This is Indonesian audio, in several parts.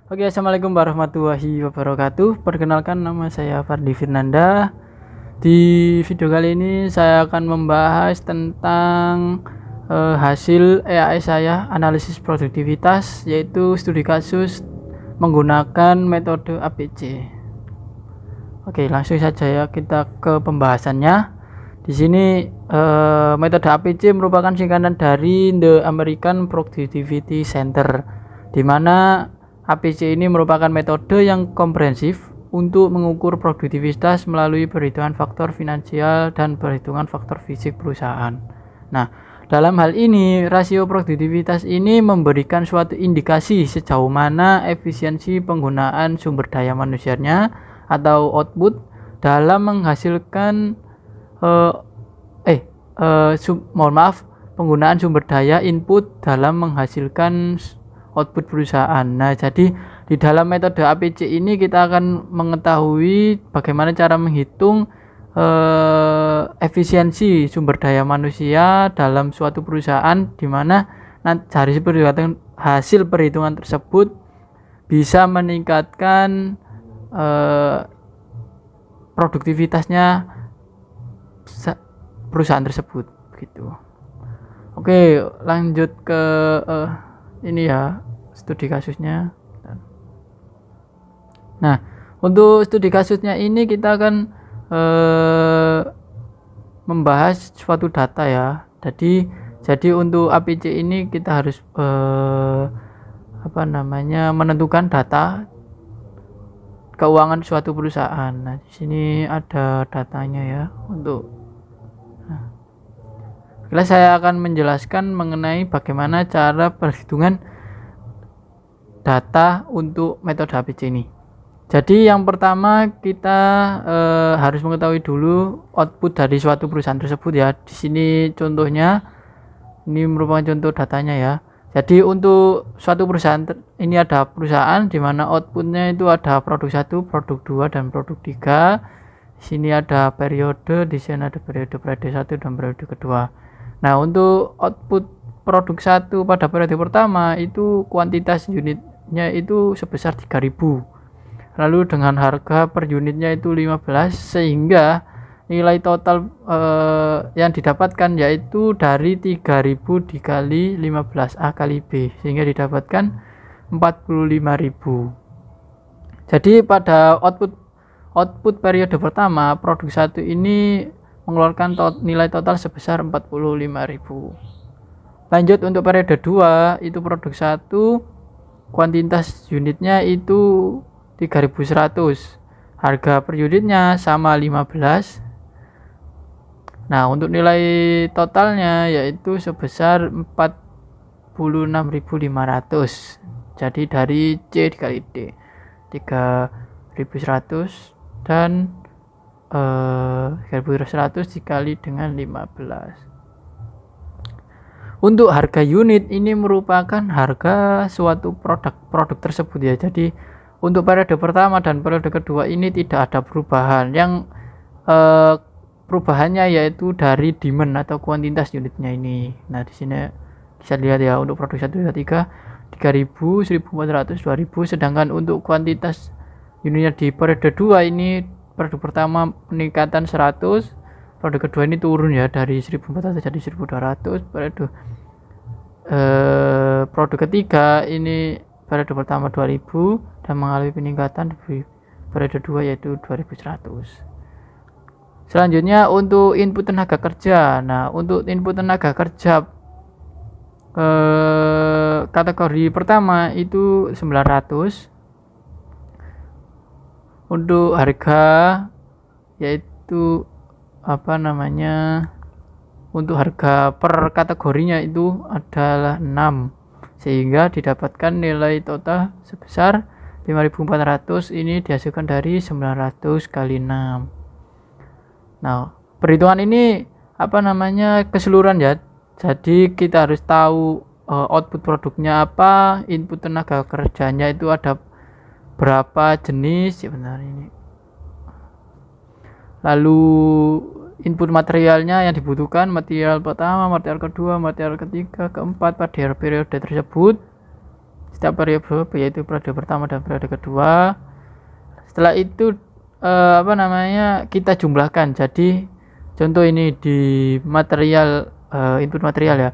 Oke, assalamualaikum warahmatullahi wabarakatuh. Perkenalkan, nama saya Fardi Firnanda. Di video kali ini saya akan membahas tentang hasil EAS saya, analisis produktivitas, yaitu studi kasus menggunakan metode APC. Oke, langsung saja ya kita ke pembahasannya. Di sini metode APC merupakan singkatan dari The American Productivity Center, di mana APC ini merupakan metode yang komprehensif untuk mengukur produktivitas melalui perhitungan faktor finansial dan perhitungan faktor fisik perusahaan. Nah, dalam hal ini, rasio produktivitas ini memberikan suatu indikasi sejauh mana efisiensi penggunaan sumber daya manusianya atau output dalam menghasilkan penggunaan sumber daya input dalam menghasilkan output perusahaan. Nah, jadi di dalam metode APC ini kita akan mengetahui bagaimana cara menghitung efisiensi sumber daya manusia dalam suatu perusahaan, di mana dari hasil perhitungan tersebut bisa meningkatkan produktivitasnya perusahaan tersebut gitu. Oke, lanjut ke ini ya, studi kasusnya. Nah, untuk studi kasusnya ini kita akan membahas suatu data ya. Jadi untuk APC ini kita harus menentukan data keuangan suatu perusahaan. Nah, di sini ada datanya ya untuk. Saya akan menjelaskan mengenai bagaimana cara perhitungan data untuk metode APC ini. Jadi yang pertama kita harus mengetahui dulu output dari suatu perusahaan tersebut ya. Di sini contohnya, ini merupakan contoh datanya ya. Jadi untuk suatu perusahaan ini ada perusahaan di mana outputnya itu ada produk 1, produk 2, dan produk 3. Di sini ada periode, di sini ada periode 1 dan periode kedua. Nah, untuk output produk 1 pada periode pertama itu kuantitas unitnya itu sebesar 3000. Lalu dengan harga per unitnya itu 15, sehingga nilai total yang didapatkan yaitu dari 3000 dikali 15A kali B, sehingga didapatkan 45.000. Jadi pada output periode pertama produk 1 ini mengeluarkan nilai total sebesar 45.000. Lanjut untuk periode 2, itu produk 1 kuantitas unitnya itu 3100, harga per unitnya sama 15. Nah, untuk nilai totalnya yaitu sebesar 46.500. Jadi dari C dikali D, 3100 dan 3100 dikali dengan 15. Untuk harga unit ini merupakan harga suatu produk tersebut ya. Jadi untuk periode pertama dan periode kedua ini tidak ada perubahan. Yang perubahannya yaitu dari demand atau kuantitas unitnya ini. Nah, di sini bisa lihat ya, untuk produk 1, 2, 3 3000, 1400, 2000, sedangkan untuk kuantitas unitnya di periode 2 ini, produk pertama peningkatan 100, periode kedua ini turun ya dari 1400 jadi 1200, produk ketiga ini periode pertama 2000 dan mengalami peningkatan di periode 2 yaitu 2100. Selanjutnya untuk input tenaga kerja. Nah, untuk input tenaga kerja kategori pertama itu 900. Untuk harga yaitu untuk harga per kategorinya itu adalah 6, sehingga didapatkan nilai total sebesar 5400. Ini dihasilkan dari 900 kali 6. Nah, perhitungan ini keseluruhan ya. Jadi kita harus tahu output produknya apa, input tenaga kerjanya itu ada berapa jenis sebenarnya ini. Lalu input materialnya yang dibutuhkan, material pertama, material kedua, material ketiga, keempat pada periode tersebut. setiap variabel yaitu periode pertama dan periode kedua. Setelah itu kita jumlahkan. Jadi contoh ini di material input material ya.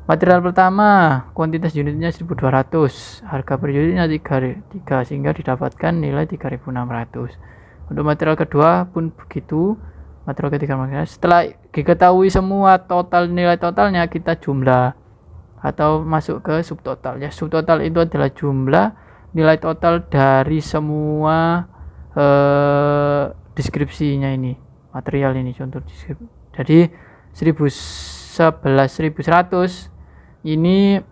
Material pertama kuantitas unitnya 1200, harga per unitnya 3 sehingga didapatkan nilai 3600. Untuk material kedua pun begitu. Material ketiga, setelah diketahui semua nilai totalnya, kita jumlah atau masuk ke subtotal ya. Subtotal itu adalah jumlah nilai total dari semua deskripsinya ini, material ini, contoh deskripsi. Jadi 11.100 ini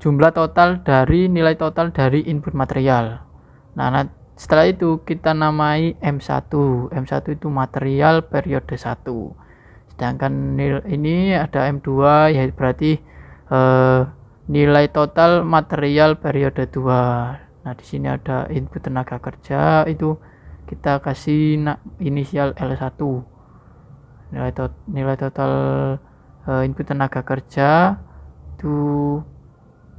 jumlah total dari nilai total dari input material. Nah, setelah itu kita namai M1. M1 itu material periode 1. Sedangkan ini ada M2 ya, berarti nilai total material periode 2. Nah, di sini ada input tenaga kerja, itu kita kasih inisial L1. Nilai total input tenaga kerja itu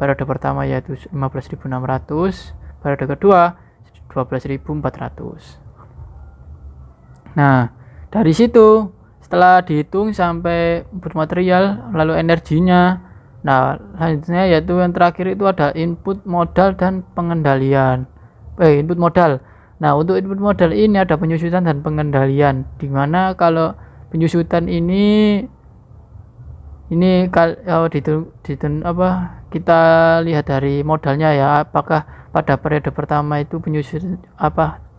periode pertama yaitu 15.600, periode kedua 12.400. Nah, dari situ setelah dihitung sampai input material lalu energinya, nah selanjutnya yaitu yang terakhir itu ada input modal dan pengendalian. Input modal. Nah, untuk input modal ini ada penyusutan dan pengendalian, dimana kalau penyusutan ini kalau kita lihat dari modalnya ya, apakah pada periode pertama itu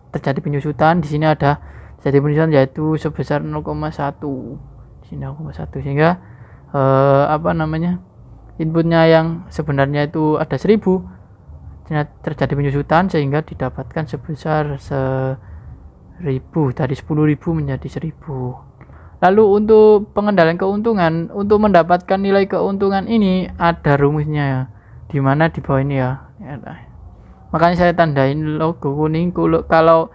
terjadi penyusutan. Di sini ada terjadi penyusutan yaitu sebesar 0,1. Di sini 0,1 sehingga inputnya yang sebenarnya itu ada 1000 terjadi penyusutan sehingga didapatkan sebesar 1000, dari 10.000 menjadi 1000. Lalu untuk pengendalian keuntungan, untuk mendapatkan nilai keuntungan ini ada rumusnya, di mana di bawah ini ya. Makanya saya tandain logo kuning. Kalau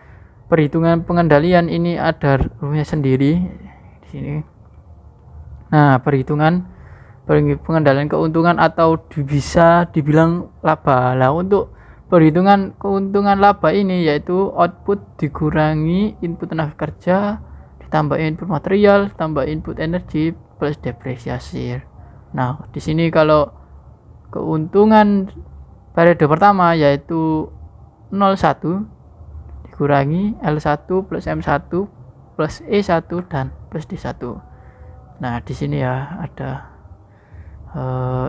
perhitungan pengendalian ini ada rumusnya sendiri di sini. Nah, pengendalian keuntungan atau bisa dibilang laba. Nah, untuk perhitungan keuntungan laba ini yaitu output dikurangi input tenaga kerja tambah input material tambah input energi plus depresiasi. Nah, di sini kalau keuntungan periode pertama yaitu 01 dikurangi L1 plus M1 plus E1 dan plus D1. Nah, di sini ya ada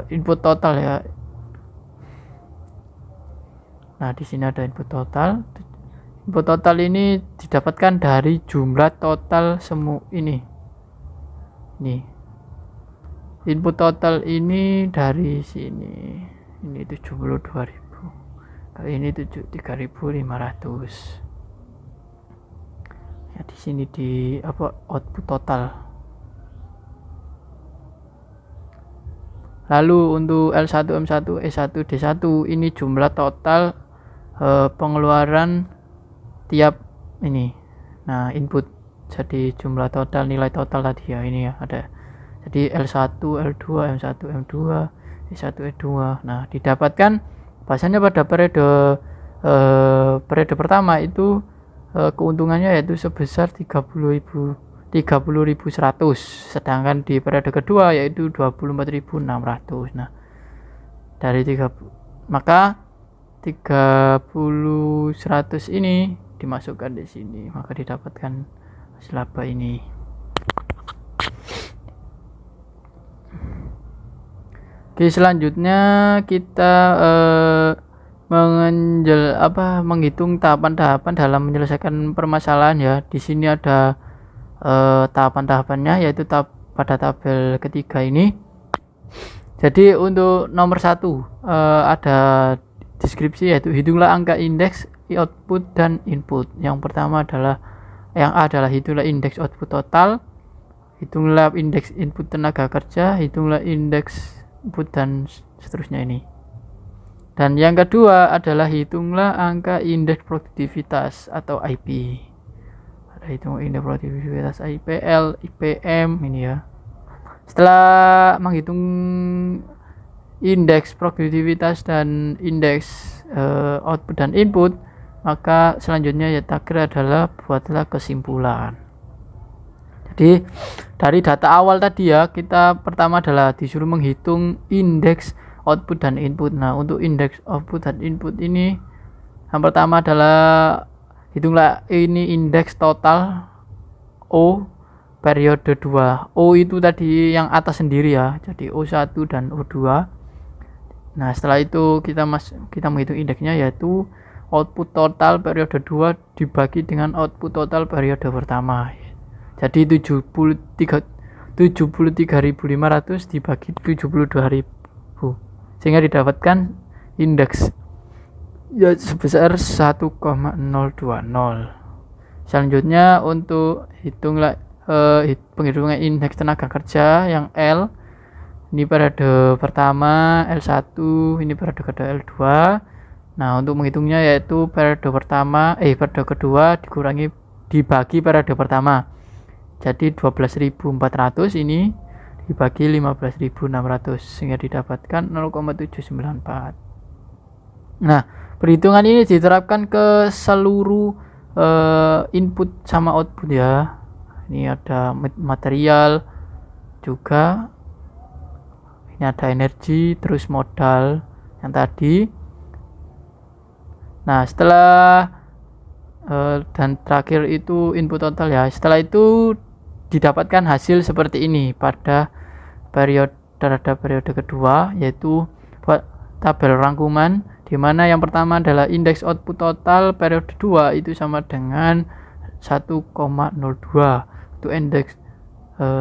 input total ya. Nah, di sini ada input total. Input total ini didapatkan dari jumlah total semua ini. Nih. Input total ini dari sini. Ini 72.000. Kali ini 3.500. Ya, di sini di output total. Lalu untuk L1, M1, E1, D1 ini jumlah total pengeluaran tiap ini. Nah, input, jadi jumlah total nilai total tadi ya, ini ya ada. Jadi L1, L2, M1, M2, E1, E2. Nah, didapatkan bahasanya pada periode pertama itu keuntungannya yaitu sebesar 30.100, sedangkan di periode kedua yaitu 24.600. Nah, dari 30.100 ini dimasukkan di sini, maka didapatkan hasil laba ini. Oke, selanjutnya kita menghitung tahapan-tahapan dalam menyelesaikan permasalahan ya. Di sini ada tahapan-tahapannya yaitu pada tabel ketiga ini. Jadi untuk nomor 1 ada deskripsi yaitu hitunglah angka indeks output dan input. Yang pertama adalah hitunglah indeks output total, hitunglah indeks input tenaga kerja, hitunglah indeks input dan seterusnya ini. Dan yang kedua adalah hitunglah angka indeks produktivitas atau IP. Ada hitung indeks produktivitas IPL, IPM ini ya. Setelah menghitung indeks produktivitas dan indeks output dan input, maka selanjutnya ya terakhir adalah buatlah kesimpulan. Jadi dari data awal tadi ya, kita pertama adalah disuruh menghitung indeks output dan input. Nah, untuk indeks output dan input ini yang pertama adalah hitunglah ini indeks total O periode 2. O itu tadi yang atas sendiri ya. Jadi O1 dan O2. Nah, setelah itu kita menghitung indeksnya, yaitu output total periode 2 dibagi dengan output total periode pertama. Jadi 73.500 dibagi 72.000 sehingga didapatkan indeks ya sebesar 1,020. Selanjutnya untuk penghitungan indeks tenaga kerja yang L, ini periode pertama, L1, ini periode kedua, L2. Nah, untuk menghitungnya yaitu periode kedua dibagi periode pertama. Jadi 12.400 ini dibagi 15.600 sehingga didapatkan 0,794. Nah, perhitungan ini diterapkan ke seluruh input sama output ya. Ini ada material juga, ini ada energi, terus modal yang tadi. Nah, setelah dan terakhir itu input total ya. Setelah itu didapatkan hasil seperti ini pada periode kedua, yaitu tabel rangkuman, di mana yang pertama adalah indeks output total periode 2 itu sama dengan 1,02. Untuk indeks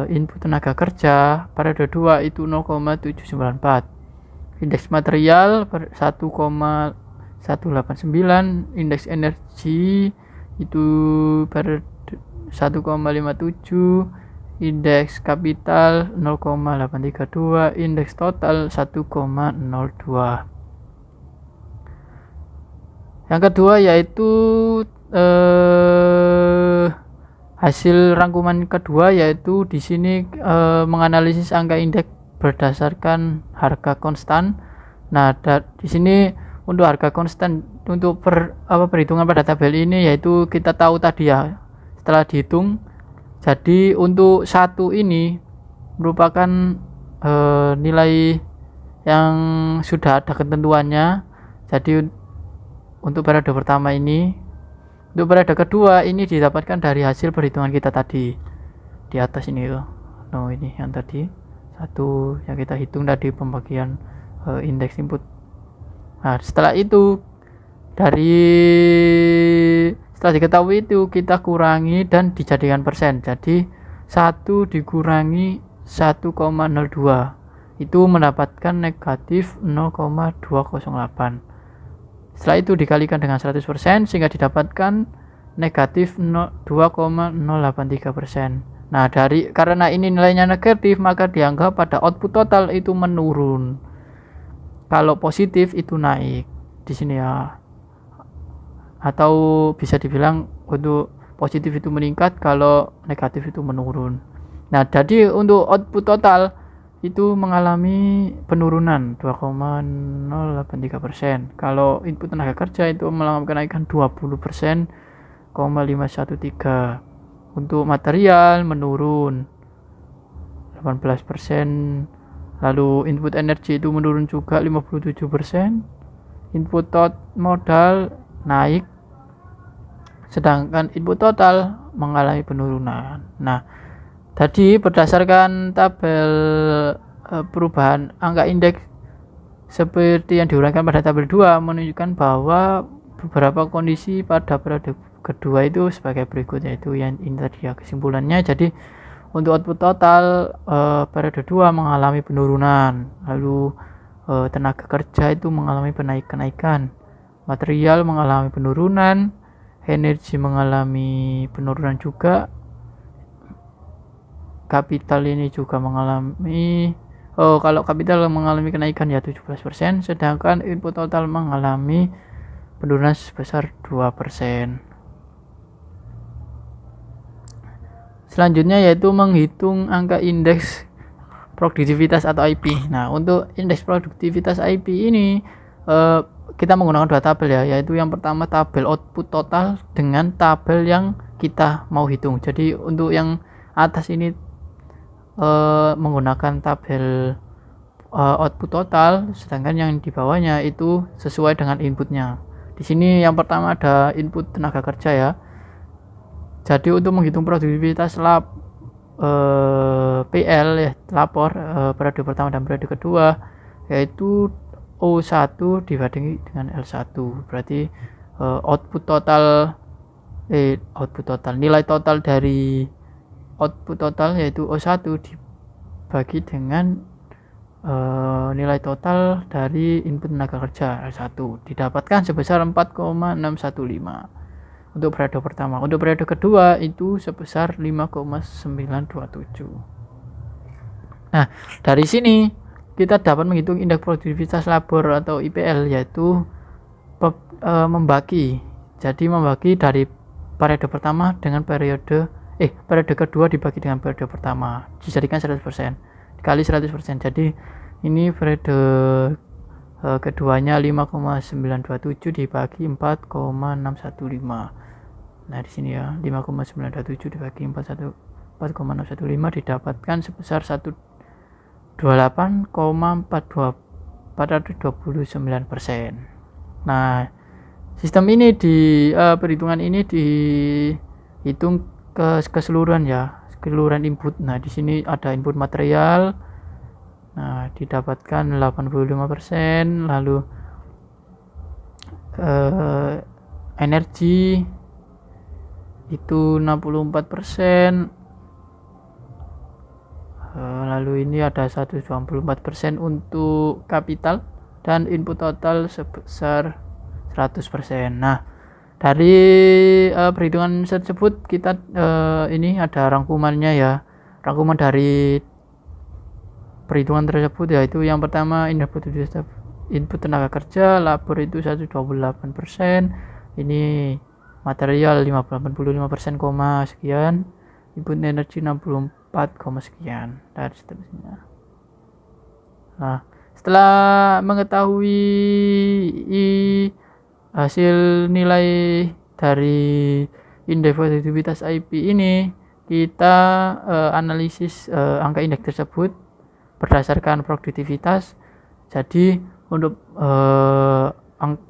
input tenaga kerja periode 2 itu 0,794. Indeks material 1,189, indeks energi itu periode 1,57, indeks kapital 0,832, indeks total 1,02. Yang kedua yaitu hasil rangkuman kedua, yaitu di sini menganalisis angka indeks berdasarkan harga konstan. Nah, di sini untuk harga konstan untuk perhitungan pada tabel ini yaitu kita tahu tadi ya, setelah dihitung, jadi untuk satu ini merupakan nilai yang sudah ada ketentuannya. Jadi untuk periode pertama ini, untuk periode kedua ini didapatkan dari hasil perhitungan kita tadi di atas ini loh. No, ini yang tadi satu yang kita hitung tadi pembagian indeks input. Nah, setelah itu setelah diketahui itu kita kurangi dan dijadikan persen. Jadi 1 dikurangi 1,02 itu mendapatkan negatif 0,208. Setelah itu dikalikan dengan 100% sehingga didapatkan negatif 2,083%. Nah, karena ini nilainya negatif, maka dianggap pada output total itu menurun. Kalau positif itu naik di sini ya. Atau bisa dibilang untuk positif itu meningkat, kalau negatif itu menurun. Nah, jadi untuk output total itu mengalami penurunan 2,083%. Kalau input tenaga kerja itu mengalami kenaikan 20%, 513. Untuk material menurun 18%. Lalu input energi itu menurun juga 57%. Input modal naik, sedangkan input total mengalami penurunan. Nah, tadi berdasarkan tabel perubahan angka indeks seperti yang diuraikan pada tabel 2 menunjukkan bahwa beberapa kondisi pada periode kedua itu sebagai berikut, yaitu yang ini tadi ya kesimpulannya. Jadi untuk output total periode 2 mengalami penurunan, lalu tenaga kerja itu mengalami kenaikan, material mengalami penurunan, energi mengalami penurunan juga, kapital ini juga mengalami kalau kapital mengalami kenaikan ya 17%, sedangkan input total mengalami penurunan sebesar 2%. Selanjutnya yaitu menghitung angka indeks produktivitas atau IP. Nah, untuk indeks produktivitas IP ini kita menggunakan dua tabel ya, yaitu yang pertama tabel output total dengan tabel yang kita mau hitung. Jadi untuk yang atas ini menggunakan tabel output total, sedangkan yang di bawahnya itu sesuai dengan inputnya. Di sini yang pertama ada input tenaga kerja ya. Jadi untuk menghitung produktivitas PL ya, lapor periode pertama dan periode kedua, yaitu O1 dibanding dengan L1. Berarti output total nilai total dari output total yaitu O1 dibagi dengan nilai total dari input tenaga kerja L1 didapatkan sebesar 4,615 untuk periode pertama. Untuk periode kedua itu sebesar 5,927. Nah, dari sini kita dapat menghitung indeks produktivitas labor atau IPL, yaitu membagi dari periode pertama dengan periode kedua dibagi dengan periode pertama dijadikan 100% dikali 100%. Jadi ini periode keduanya 5,927 dibagi 4,615. Nah, di sini ya 5,927 dibagi 4,615 didapatkan sebesar 128,429%. Nah, sistem ini perhitungan ini dihitung keseluruhan ya, keseluruhan input. Nah, di sini ada input material. Nah, didapatkan 85%, lalu energi itu 64%, lalu ini ada 124% untuk kapital dan input total sebesar 100%. Nah, dari perhitungan tersebut kita ini ada rangkumannya ya, rangkuman dari perhitungan tersebut, yaitu yang pertama input tenaga kerja labor itu 128%, ini material 85%, sekian, input energi 64, sekian, dan seterusnya. Nah, setelah mengetahui hasil nilai dari indeks produktivitas IP ini, kita analisis angka indeks tersebut berdasarkan produktivitas. Jadi untuk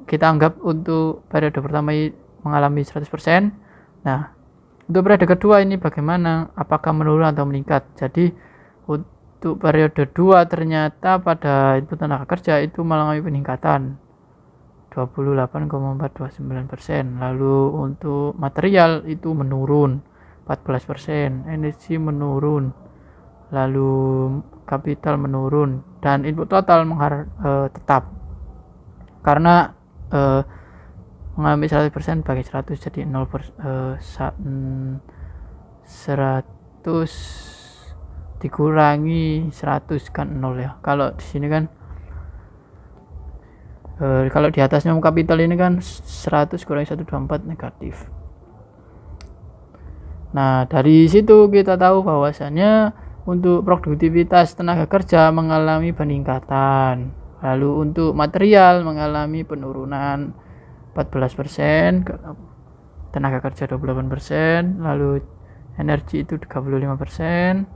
kita anggap untuk periode pertama mengalami 100%. Nah, untuk periode kedua ini bagaimana, apakah menurun atau meningkat? Jadi untuk periode 2 ternyata pada input tenaga kerja itu mengalami peningkatan 28,429%. Lalu untuk material itu menurun 14%, energi menurun, lalu kapital menurun, dan input total tetap karena mengalami 100% bagi 100, jadi 100 dikurangi 100 kan 0 ya. Kalau di sini kan kalau di atasnya kapital ini kan 100 kurangi 124 negatif. Nah, dari situ kita tahu bahwasannya untuk produktivitas tenaga kerja mengalami peningkatan, lalu untuk material mengalami penurunan 14%, tenaga kerja 28%, lalu energi itu 35%,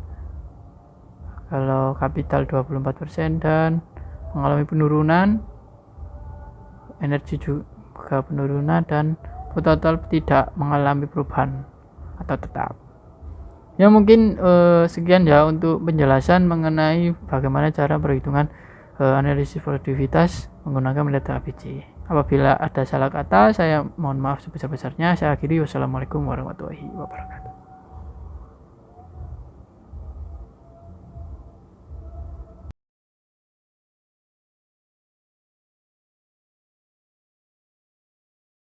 kalau kapital 24%, dan mengalami penurunan, energi juga penurunan, dan total tidak mengalami perubahan atau tetap. Ya, mungkin sekian ya untuk penjelasan mengenai bagaimana cara perhitungan analisis produktivitas menggunakan metode ABC. Apabila ada salah kata, saya mohon maaf sebesar-besarnya. Saya akhiri. Wassalamualaikum warahmatullahi wabarakatuh.